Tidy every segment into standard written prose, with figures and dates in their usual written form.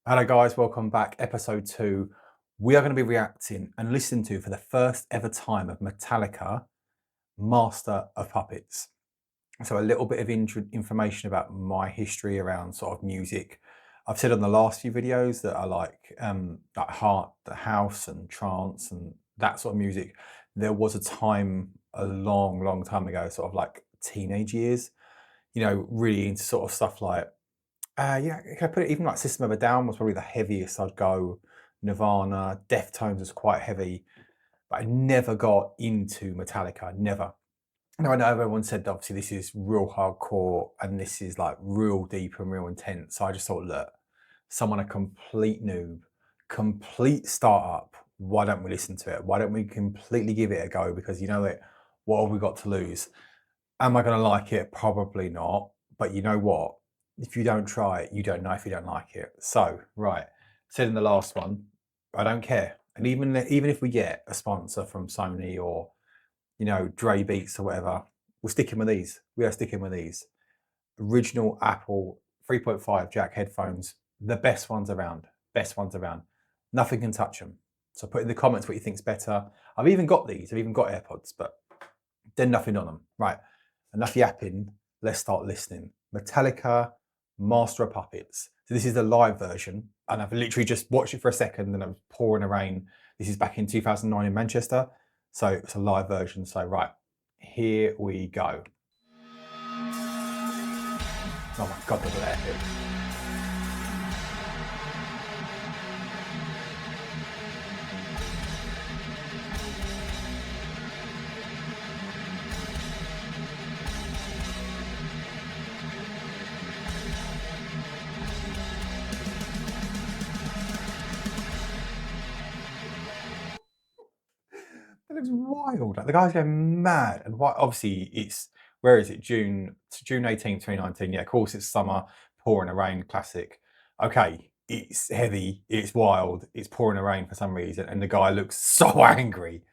Hello guys, welcome back. Episode 2. We are going to be reacting and listening to for the first ever time of Metallica, Master of Puppets. So a little bit of information about my history around sort of music. I've said on the last few videos that I like house and trance and that sort of music. There was a time a long time ago, sort of like teenage years, really into sort of stuff like yeah, can I put it even like System of a Down was probably the heaviest I'd go. Nirvana, Deftones was quite heavy, but I never got into Metallica. Never. Now I know everyone said obviously this is real hardcore and this is like real deep and real intense. So I just thought, look, someone a complete noob, complete startup. Why don't we listen to it? Why don't we completely give it a go? Because you know it, what have we got to lose? Am I going to like it? Probably not. But you know what? If you don't try it, you don't know if you don't like it. So, right, said in the last one, I don't care. And even if we get a sponsor from Sony or, Dre Beats or whatever, we're sticking with these. We are sticking with these. Original Apple 3.5 jack headphones, the best ones around. Best ones around. Nothing can touch them. So put in the comments what you think's better. I've even got these. I've even got AirPods, but then nothing on them. Right, enough yapping. Let's start listening. Metallica, Master of Puppets. So this is the live version, and I've literally just watched it for a second and it was pouring the rain. This is back in 2009 in Manchester. So it's a live version. So right, here we go. Oh my God, look at that epic. That looks wild. Like the guy's going mad. And why? Obviously, it's where is it? June 18th, 2019. Yeah, of course, it's summer, pouring a rain, classic. Okay, it's heavy, it's wild, it's pouring a rain for some reason, and the guy looks so angry.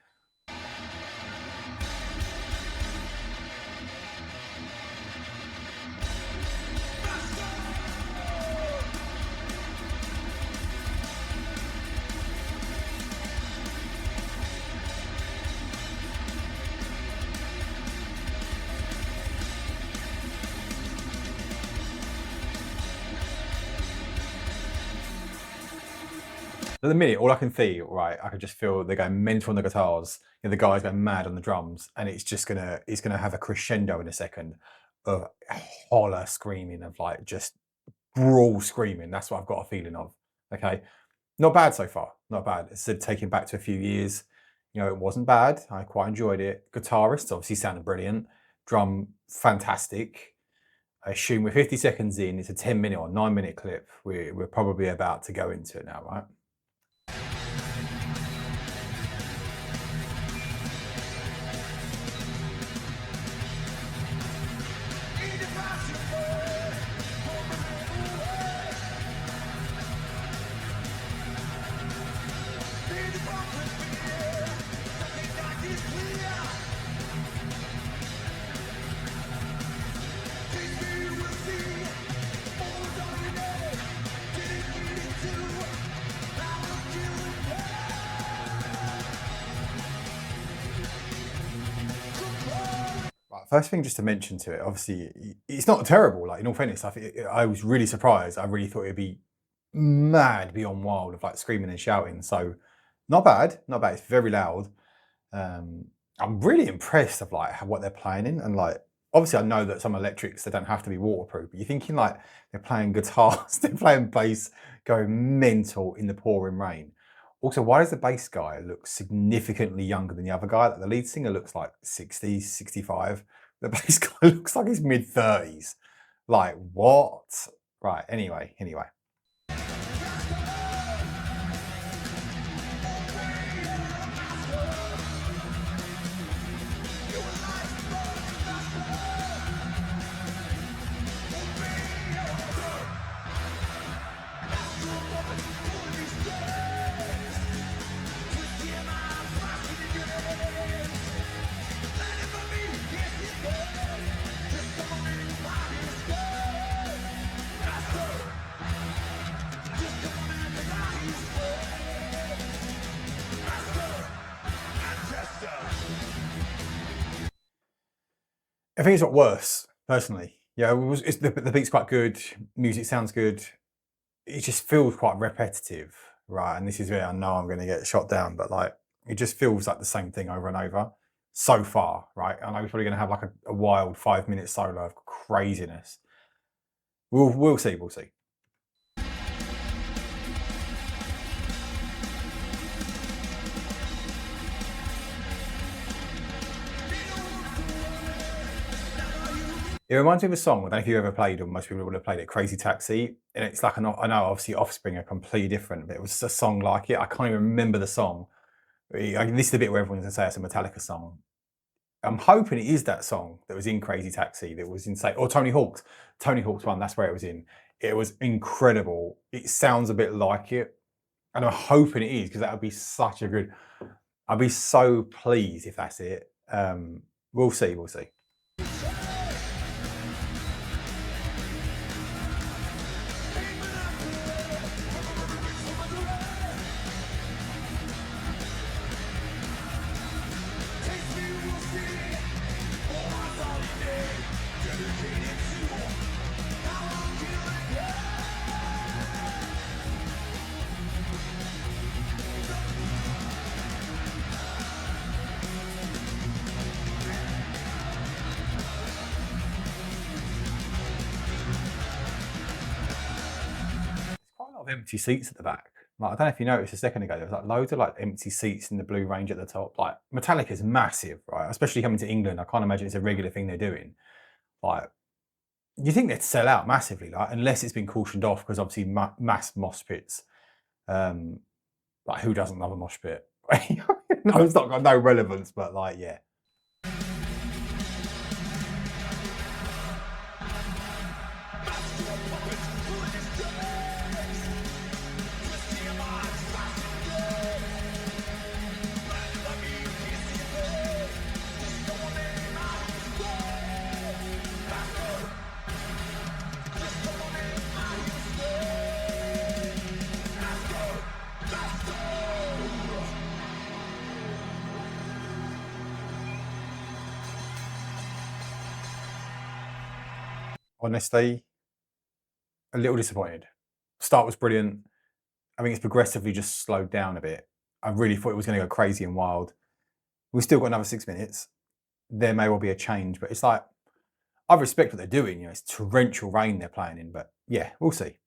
At the minute, all I can feel, right, I can just feel they're going mental on the guitars, the guy's going mad on the drums, and it's gonna have a crescendo in a second of holler screaming, of like just brawl screaming. That's what I've got a feeling of. Okay. Not bad so far. Not bad. It's taking back to a few years. It wasn't bad. I quite enjoyed it. Guitarist obviously sounded brilliant. Drum fantastic. I assume we're 50 seconds in. It's a 10-minute or 9-minute clip. We're probably about to go into it now, right? First thing just to mention to it, obviously, it's not terrible. Like, in all fairness, I was really surprised. I really thought it'd be mad beyond wild of like screaming and shouting. So not bad, not bad. It's very loud. I'm really impressed of like what they're playing in, and like obviously I know that some electrics they don't have to be waterproof, but you're thinking like they're playing guitars, they're playing bass, going mental in the pouring rain. Also, why does the bass guy look significantly younger than the other guy? Like the lead singer looks like 60, 65. The bass guy looks like he's mid-30s. Like, what? Right, anyway. I think it's got worse, personally. Yeah, the beat's quite good, music sounds good. It just feels quite repetitive, right? And this is where I know I'm going to get shot down, but like it just feels like the same thing over and over so far, right? I know he's probably going to have like a wild 5 minute solo of craziness. We'll see, we'll see. It reminds me of a song. I don't know if you ever played, or most people would have played it. Crazy Taxi, and it's like I know obviously Offspring are completely different, but it was a song like it. I can't even remember the song. This is the bit where everyone's gonna say it's a Metallica song. I'm hoping it is that song that was in Crazy Taxi that was insane, or Tony Hawk's. Tony Hawk's one. That's where it was in. It was incredible. It sounds a bit like it, and I'm hoping it is because that would be such a good. I'd be so pleased if that's it. We'll see. We'll see. Quite a lot of empty seats at the back. Like, I don't know if you noticed a second ago, there was like loads of like empty seats in the blue range at the top. Like Metallica is massive, right? Especially coming to England, I can't imagine it's a regular thing they're doing. Like, you think they'd sell out massively, like unless it's been cautioned off because obviously mass mosh pits. Like who doesn't love a mosh pit? No, it's not got no relevance, but like yeah. Honestly, a little disappointed. Start was brilliant. I think it's progressively just slowed down a bit. I really thought it was going to go crazy and wild. We've still got another 6 minutes. There may well be a change, but it's like I respect what they're doing. You know, it's torrential rain they're playing in, but yeah, we'll see.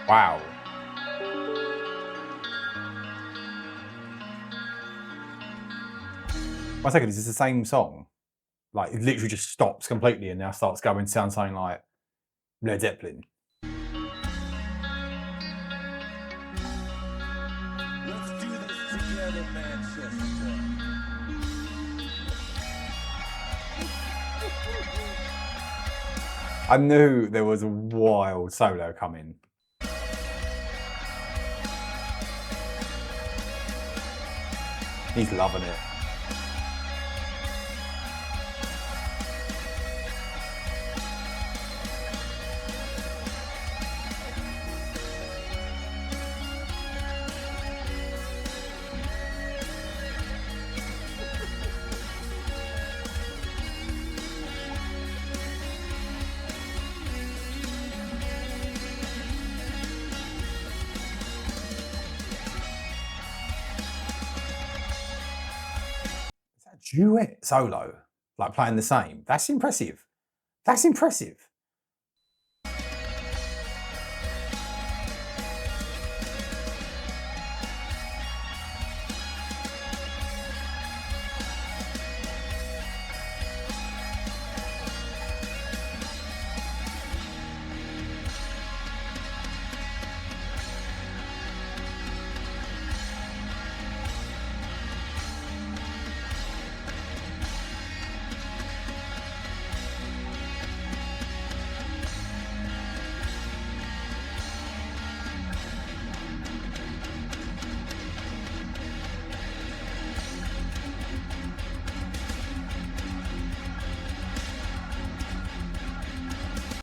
Wow. 1 second, is this the same song? Like it literally just stops completely and now starts going, sounds something like Led Zeppelin. Let's do this together, Manchester. I knew there was a wild solo coming. He's loving it. Duet solo, like playing the same. That's impressive. That's impressive.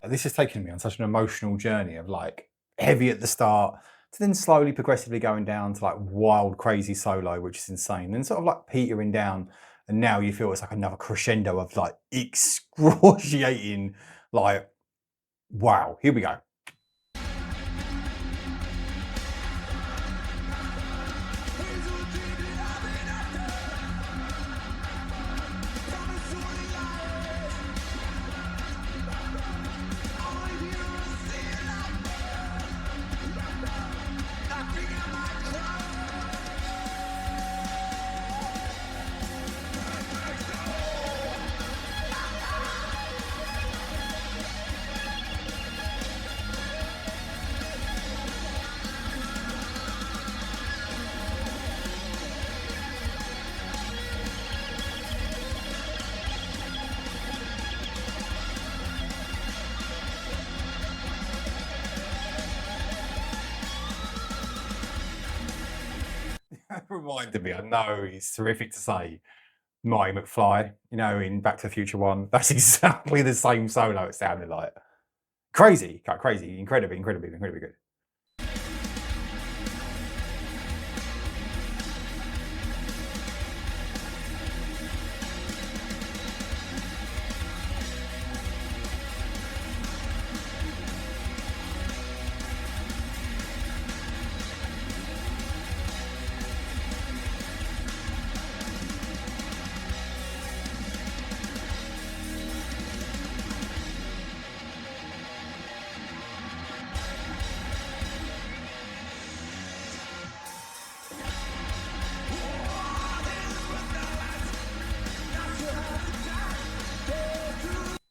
This has taken me on such an emotional journey of like heavy at the start, to then slowly, progressively going down to like wild, crazy solo, which is insane. Then sort of like petering down, and now you feel it's like another crescendo of like excruciating, like, wow, here we go. Reminded me, I know it's terrific to say, Marty McFly, you know, in Back to the Future 1. That's exactly the same solo it sounded like. Crazy, like crazy, incredibly good.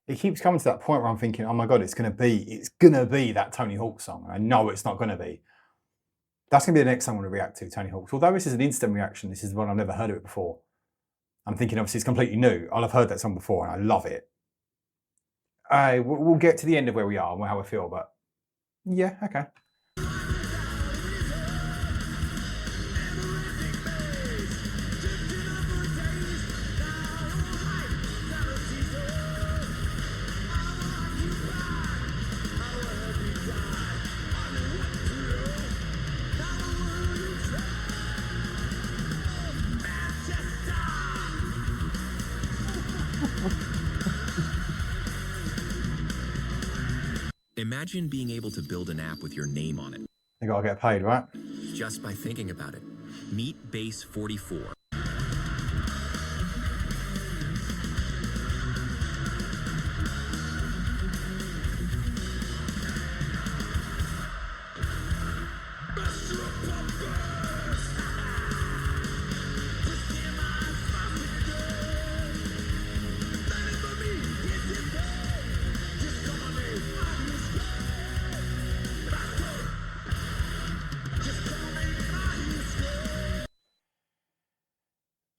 It keeps coming to that point where I'm thinking, oh my God, it's gonna be that Tony Hawk song. I know it's not gonna be. That's gonna be the next song I'm gonna react to, Tony Hawk. Although this is an instant reaction, this is one I've never heard of it before. I'm thinking obviously it's completely new. I'll have heard that song before and I love it. We'll get to the end of where we are and how I feel, but yeah, okay. Imagine being able to build an app with your name on it. You gotta get paid, right? Just by thinking about it. Meet Base 44.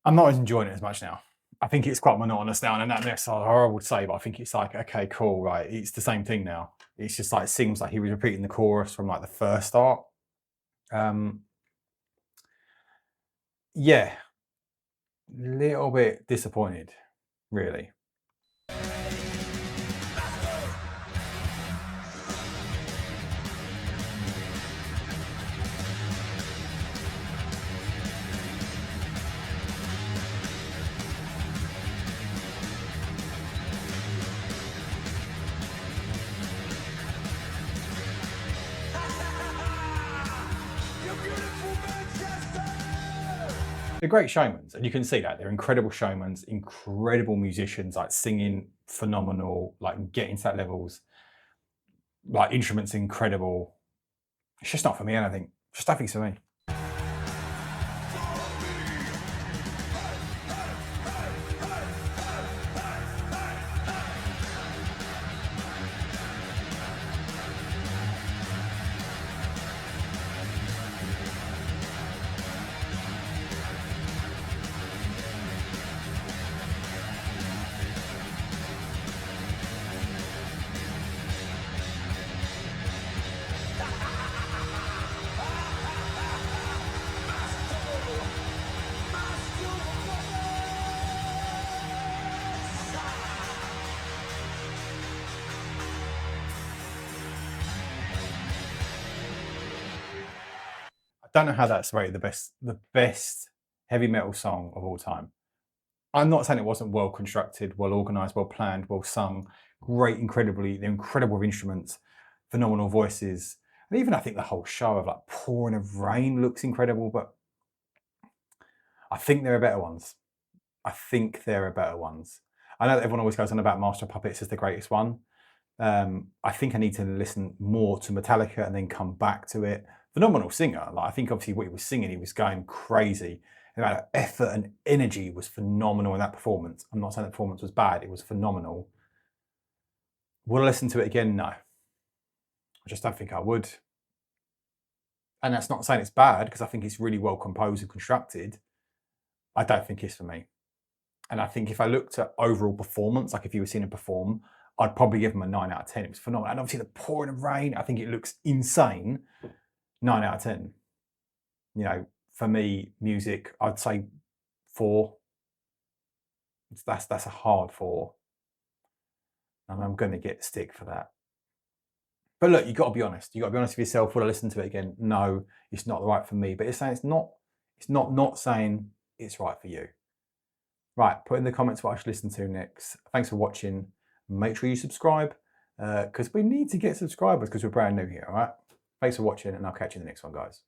I'm not enjoying it as much now. I think it's quite monotonous now, and that next song, I would say, but I think it's like, okay, cool, right? It's the same thing now. It's just like, it seems like he was repeating the chorus from like the first start. Yeah, little bit disappointed, really. They're great showmans, and you can see that. They're incredible showmans, incredible musicians, like singing phenomenal, like getting to that levels, like instruments incredible. It's just not for me, I don't think. Just don't think it's for me. don't know how that's rated the best heavy metal song of all time. I'm not saying it wasn't well constructed, well organized, well planned, well sung, great, the incredible instruments, phenomenal voices, and even I think the whole show of like pouring of rain looks incredible. But I think there are better ones. I think there are better ones. I know that everyone always goes on about Master of Puppets as the greatest one. I think I need to listen more to Metallica and then come back to it. Phenomenal singer. Like I think obviously what he was singing, he was going crazy. The amount of effort and energy was phenomenal in that performance. I'm not saying the performance was bad, it was phenomenal. Would I listen to it again? No. I just don't think I would. And that's not saying it's bad, because I think it's really well composed and constructed. I don't think it's for me. And I think if I looked at overall performance, like if you were seeing him perform, I'd probably give him a 9 out of 10. It was phenomenal. And obviously the pouring of rain, I think it looks insane. 9 out of 10. You know, for me, music, I'd say 4. That's a hard 4. And I'm going to get stick for that. But look, you've got to be honest. You've got to be honest with yourself. Would I listen to it again? No, it's not right for me. But it's saying it's not saying it's right for you. Right, put in the comments what I should listen to next. Thanks for watching. Make sure you subscribe, because we need to get subscribers because we're brand new here, all right? Thanks for watching, and I'll catch you in the next one, guys.